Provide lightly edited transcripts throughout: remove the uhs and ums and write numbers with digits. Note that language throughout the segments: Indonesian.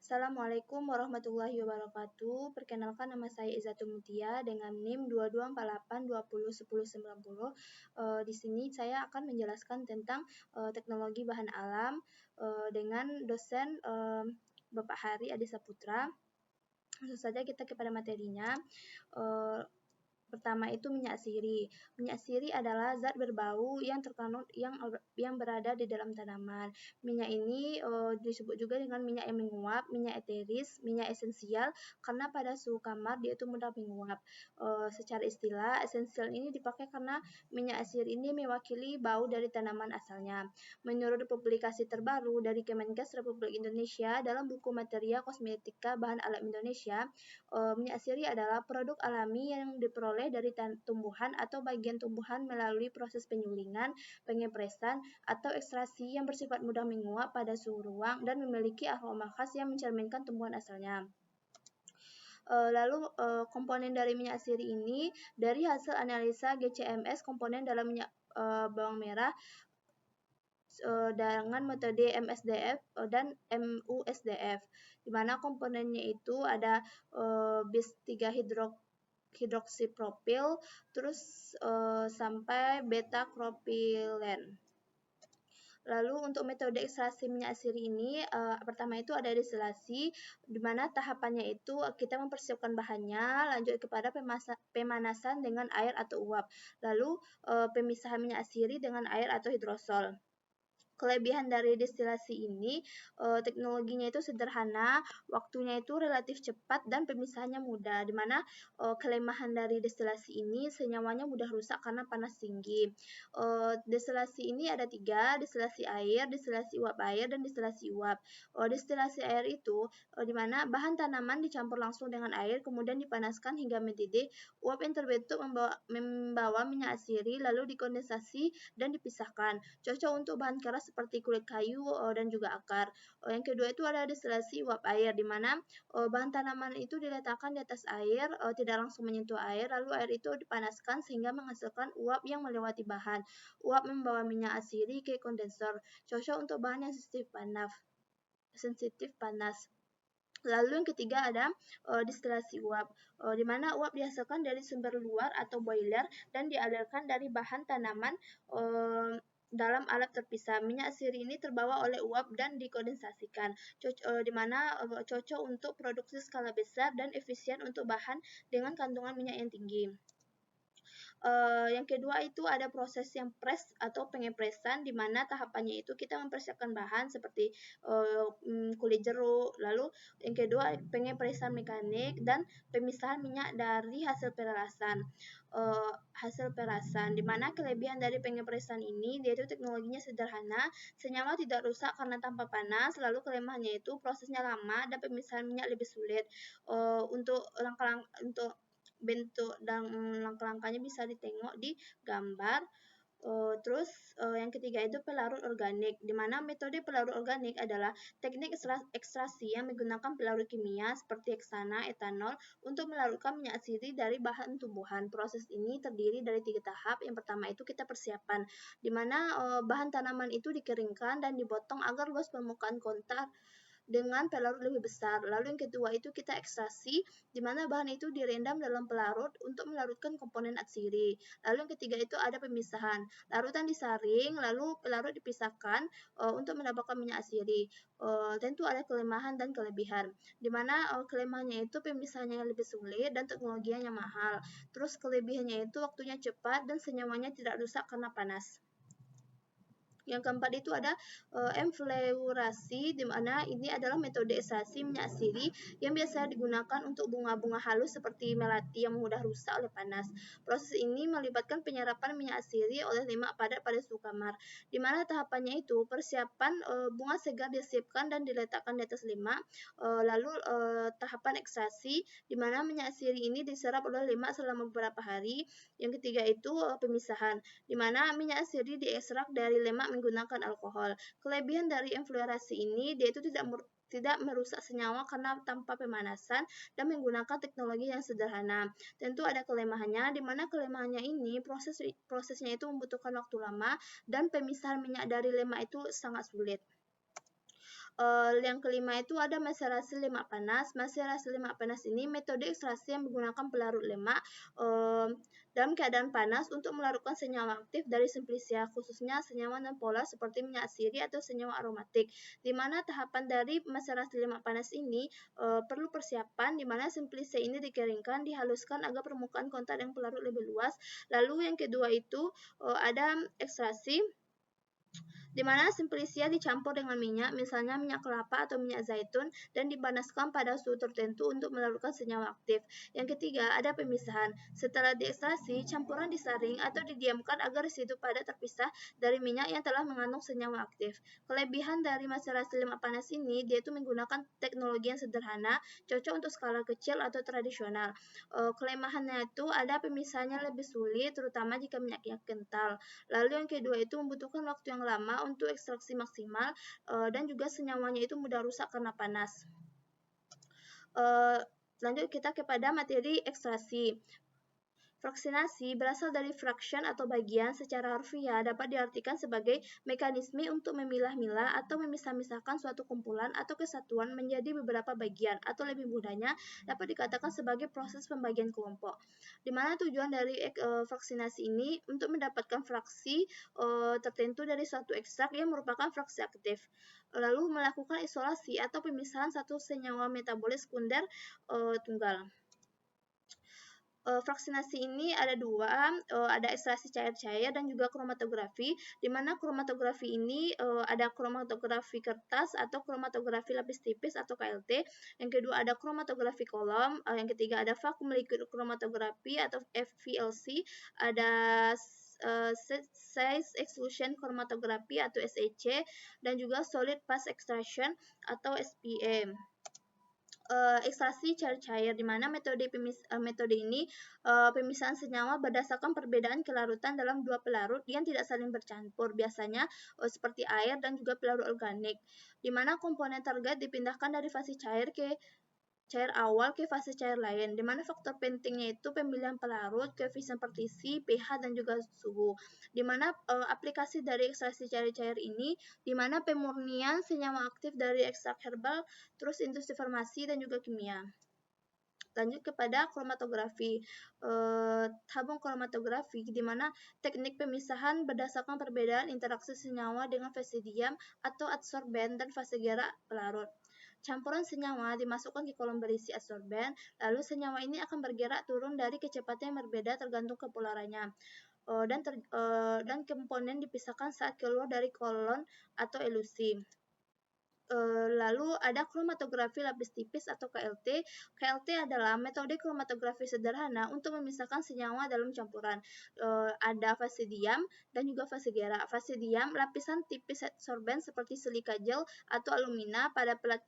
Assalamualaikum warahmatullahi wabarakatuh. Perkenalkan, nama saya Izatul Mutia dengan NIM 2248201090. Di sini saya akan menjelaskan tentang teknologi bahan alam dengan dosen Bapak Hari Adi Saputra. Langsung saja kita kepada materinya. Pertama itu minyak siri. Minyak siri adalah zat berbau yang terkandung yang berada di dalam tanaman. Minyak ini disebut juga dengan minyak yang menguap, minyak eteris, minyak esensial karena pada suhu kamar dia itu mudah menguap. Secara istilah, esensial ini dipakai karena minyak siri ini mewakili bau dari tanaman asalnya. Menurut publikasi terbaru dari Kemenkes Republik Indonesia dalam buku Materia Kosmetika Bahan Alam Indonesia, minyak siri adalah produk alami yang diperoleh dari tumbuhan atau bagian tumbuhan melalui proses penyulingan, pengepresan, atau ekstraksi yang bersifat mudah menguap pada suhu ruang dan memiliki aroma khas yang mencerminkan tumbuhan asalnya. Lalu komponen dari minyak siri ini dari hasil analisa GCMS komponen dalam minyak bawang merah dengan metode MSDF dan MUSDF, di mana komponennya itu ada bis 3 hidroksipropil, terus sampai beta-kropilen. Lalu untuk metode ekstraksi minyak siri ini, pertama itu ada destilasi, di mana tahapannya itu kita mempersiapkan bahannya, lanjut kepada pemanasan dengan air atau uap, lalu pemisahan minyak siri dengan air atau hidrosol. Kelebihan dari destilasi ini, teknologinya itu sederhana, waktunya itu relatif cepat, dan pemisahannya mudah, di mana kelemahan dari destilasi ini senyawanya mudah rusak karena panas tinggi. Destilasi ini ada 3, destilasi air, destilasi uap air, dan destilasi uap. Destilasi air itu di mana bahan tanaman dicampur langsung dengan air, kemudian dipanaskan hingga mendidih. Uap yang terbentuk membawa minyak siri, lalu dikondensasi dan dipisahkan. Cocok untuk bahan keras seperti kulit kayu dan juga akar. Yang kedua itu ada destilasi uap air, di mana bahan tanaman itu diletakkan di atas air, tidak langsung menyentuh air, lalu air itu dipanaskan sehingga menghasilkan uap yang melewati bahan. Uap membawa minyak siri ke kondensor, cocok untuk bahan yang sensitif panas. Lalu yang ketiga ada destilasi uap, di mana uap dihasilkan dari sumber luar atau boiler dan dialirkan dari bahan tanaman dalam alat terpisah. Minyak siri ini terbawa oleh uap dan dikondensasikan, di mana cocok untuk produksi skala besar dan efisien untuk bahan dengan kandungan minyak yang tinggi. Yang kedua itu ada proses yang press atau pengepresan, di mana tahapannya itu kita mempersiapkan bahan seperti kulit jeruk, lalu yang kedua pengepresan mekanik dan pemisahan minyak dari hasil perasan. Di mana kelebihan dari pengepresan ini yaitu teknologinya sederhana, senyawa tidak rusak karena tanpa panas, lalu kelemahannya itu prosesnya lama dan pemisahan minyak lebih sulit. Untuk bentuk dan langkah-langkahnya bisa ditengok di gambar. Terus yang ketiga itu pelarut organik, di mana metode pelarut organik adalah teknik ekstraksi yang menggunakan pelarut kimia seperti heksana, etanol untuk melarutkan minyak siri dari bahan tumbuhan. Proses ini terdiri dari 3 tahap. Yang pertama itu kita persiapan, di mana bahan tanaman itu dikeringkan dan dipotong agar luas permukaan kontak dengan pelarut lebih besar. Lalu yang kedua itu kita ekstraksi, di mana bahan itu direndam dalam pelarut untuk melarutkan komponen atsiri. Lalu yang ketiga itu ada pemisahan, larutan disaring, lalu pelarut dipisahkan untuk mendapatkan minyak atsiri. Tentu ada kelemahan dan kelebihan, di mana kelemahannya itu pemisahannya lebih sulit dan teknologinya mahal. Terus kelebihannya itu waktunya cepat dan senyawanya tidak rusak karena panas. Yang keempat itu ada enfleurasi, di mana ini adalah metode ekstraksi minyak siri yang biasa digunakan untuk bunga-bunga halus seperti melati yang mudah rusak oleh panas. Proses ini melibatkan penyerapan minyak siri oleh lemak padat pada suhu kamar, di mana tahapannya itu persiapan bunga segar disiapkan dan diletakkan di atas lemak, lalu tahapan ekstraksi, di mana minyak siri ini diserap oleh lemak selama beberapa hari. Yang ketiga itu pemisahan, di mana minyak siri diekstrak dari lemak menggunakan alkohol. Kelebihan dari enfluorasi ini, dia itu tidak merusak senyawa karena tanpa pemanasan dan menggunakan teknologi yang sederhana. Tentu ada kelemahannya, di mana kelemahannya ini prosesnya itu membutuhkan waktu lama dan pemisahan minyak dari lemak itu sangat sulit. Yang kelima itu ada maserasi lemak panas. Maserasi lemak panas ini metode ekstraksi yang menggunakan pelarut lemak dalam keadaan panas untuk melarutkan senyawa aktif dari simplicia, khususnya senyawa non-polar seperti minyak siri atau senyawa aromatik. Di mana tahapan dari maserasi lemak panas ini perlu persiapan, di mana simplicia ini dikeringkan, dihaluskan agar permukaan kontak dengan pelarut lebih luas. Lalu yang kedua itu ada ekstraksi, di mana simplicia dicampur dengan minyak, misalnya minyak kelapa atau minyak zaitun, dan dipanaskan pada suhu tertentu untuk melarutkan senyawa aktif. Yang ketiga, ada pemisahan. Setelah diekstraksi, campuran disaring atau didiamkan agar residu padat terpisah dari minyak yang telah mengandung senyawa aktif. Kelebihan dari maserasi lemak panas ini, dia itu menggunakan teknologi yang sederhana, cocok untuk skala kecil atau tradisional. Kelemahannya itu ada pemisahannya lebih sulit, terutama jika minyaknya kental. Lalu yang kedua itu membutuhkan waktu yang lama untuk ekstraksi maksimal dan juga senyawanya itu mudah rusak karena panas. Lanjut kita kepada materi ekstraksi. Fraksinasi berasal dari fraction atau bagian. Secara harfiah dapat diartikan sebagai mekanisme untuk memilah-milah atau memisah-misahkan suatu kumpulan atau kesatuan menjadi beberapa bagian, atau lebih mudahnya dapat dikatakan sebagai proses pembagian kelompok. Di mana tujuan dari fraksinasi ini untuk mendapatkan fraksi tertentu dari suatu ekstrak yang merupakan fraksi aktif. Lalu melakukan isolasi atau pemisahan satu senyawa metabolis sekunder tunggal. Fraksinasi ini ada dua, ada ekstraksi cair-cair dan juga kromatografi, di mana kromatografi ini ada kromatografi kertas atau kromatografi lapis tipis atau KLT, yang kedua ada kromatografi kolom, yang ketiga ada vakum liquid kromatografi atau FVLC, ada size exclusion chromatography atau SEC, dan juga solid phase extraction atau SPE. Ekstraksi cair-cair, di mana metode ini pemisahan senyawa berdasarkan perbedaan kelarutan dalam dua pelarut yang tidak saling bercampur, biasanya seperti air dan juga pelarut organik, di mana komponen target dipindahkan dari fase cair ke cair awal ke fase cair lain, di mana faktor pentingnya itu pemilihan pelarut, koefisien partisi, pH, dan juga suhu. Di mana aplikasi dari ekstraksi cair-cair ini, di mana pemurnian senyawa aktif dari ekstrak herbal, terus industri farmasi, dan juga kimia. Lanjut kepada kromatografi. Tabung kromatografi, di mana teknik pemisahan berdasarkan perbedaan interaksi senyawa dengan fase diam atau adsorben dan fase gerak pelarut. Campuran senyawa dimasukkan ke kolom berisi adsorben, lalu senyawa ini akan bergerak turun dari kecepatan yang berbeda tergantung kepolarannya. Dan komponen dipisahkan saat keluar dari kolon atau elusi. Lalu ada kromatografi lapis tipis atau KLT. KLT adalah metode kromatografi sederhana untuk memisahkan senyawa dalam campuran. Ada fase diam dan juga fase gerak. Fase diam, lapisan tipis adsorben seperti silika gel atau alumina pada pelat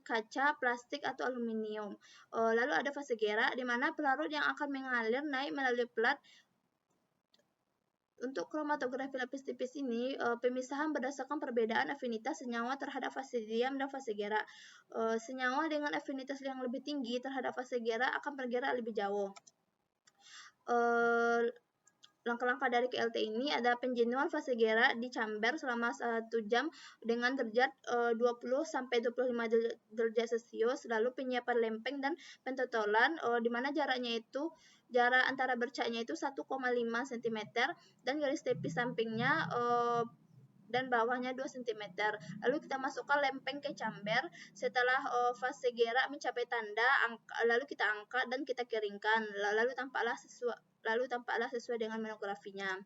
kaca, plastik, atau aluminium. Lalu ada fase gerak, di mana pelarut yang akan mengalir naik melalui pelat. Untuk kromatografi lapis tipis ini, pemisahan berdasarkan perbedaan afinitas senyawa terhadap fase diam dan fase gerak. Senyawa dengan afinitas yang lebih tinggi terhadap fase gerak akan bergerak lebih jauh. Langkah-langkah dari KLT ini ada penjenuhan fase gerak di chamber selama 1 jam dengan derajat 20-25 derajat Celcius, lalu penyiapan lempeng dan pentotolan, di mana jarak antara bercaknya itu 1,5 cm dan garis tepi sampingnya dan bawahnya 2 cm. Lalu kita masukkan lempeng ke chamber. Setelah fase gerak mencapai tanda, lalu kita angkat dan kita keringkan. Lalu tampaklah sesuai dengan monografinya.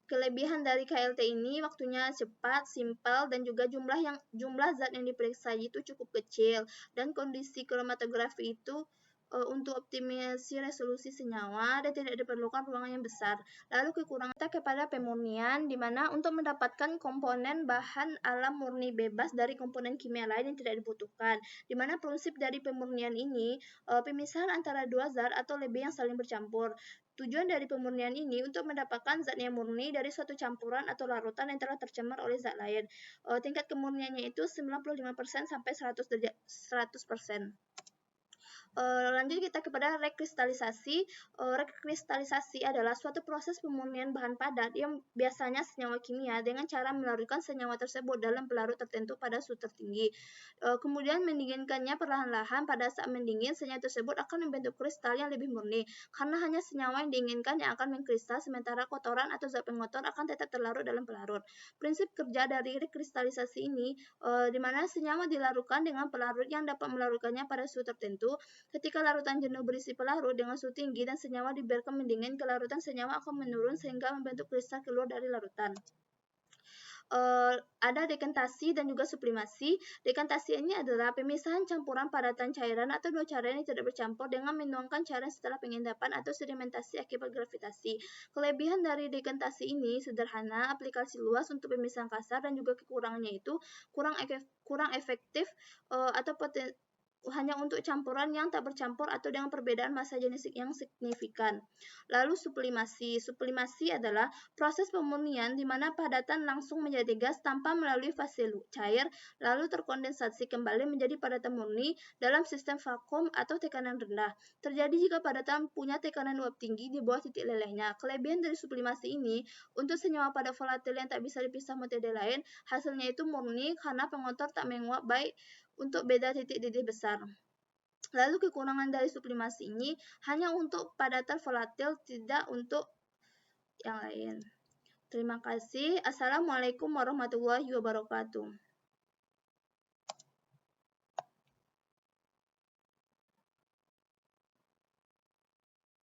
Kelebihan dari KLT ini waktunya cepat, simpel, dan juga jumlah zat yang diperiksa itu cukup kecil, dan kondisi kromatografi itu untuk optimasi resolusi senyawa dan tidak diperlukan ruangan yang besar. Lalu kekurangan kita kepada pemurnian, di mana untuk mendapatkan komponen bahan alam murni bebas dari komponen kimia lain yang tidak dibutuhkan, di mana prinsip dari pemurnian ini pemisahan antara dua zat atau lebih yang saling bercampur. Tujuan dari pemurnian ini untuk mendapatkan zat yang murni dari suatu campuran atau larutan yang telah tercemar oleh zat lain. Tingkat kemurniannya itu 95% sampai 100%. Lanjut kita kepada rekristalisasi. Rekristalisasi adalah suatu proses pemurnian bahan padat yang biasanya senyawa kimia dengan cara melarutkan senyawa tersebut dalam pelarut tertentu pada suhu tertinggi. Kemudian mendinginkannya perlahan-lahan. Pada saat mendingin, senyawa tersebut akan membentuk kristal yang lebih murni karena hanya senyawa yang diinginkan yang akan mengkristal, sementara kotoran atau zat pengotor akan tetap terlarut dalam pelarut. Prinsip kerja dari rekristalisasi ini di mana senyawa dilarutkan dengan pelarut yang dapat melarutkannya pada suhu tertentu. Ketika larutan jenuh berisi pelarut dengan suhu tinggi dan senyawa dibiarkan mendingin, kelarutan senyawa akan menurun sehingga membentuk kristal keluar dari larutan. Ada dekantasi dan juga sublimasi. Dekantasi ini adalah pemisahan campuran padatan cairan atau dua cairan yang tidak bercampur dengan menuangkan cairan setelah pengendapan atau sedimentasi akibat gravitasi. Kelebihan dari dekantasi ini sederhana, aplikasi luas untuk pemisahan kasar, dan juga kekurangannya itu kurang efektif atau hanya untuk campuran yang tak bercampur atau dengan perbedaan massa jenis yang signifikan. Lalu sublimasi. Sublimasi adalah proses pemurnian di mana padatan langsung menjadi gas tanpa melalui fase cair, lalu terkondensasi kembali menjadi padatan murni dalam sistem vakum atau tekanan rendah. Terjadi jika padatan punya tekanan uap tinggi di bawah titik lelehnya. Kelebihan dari sublimasi ini, untuk senyawa padat volatil yang tak bisa dipisah metode lain, hasilnya itu murni karena pengotor tak menguap baik untuk beda titik didih besar. Lalu kekurangan dari sublimasi ini hanya untuk padatan volatil, tidak untuk yang lain. Terima kasih. Assalamualaikum warahmatullahi wabarakatuh.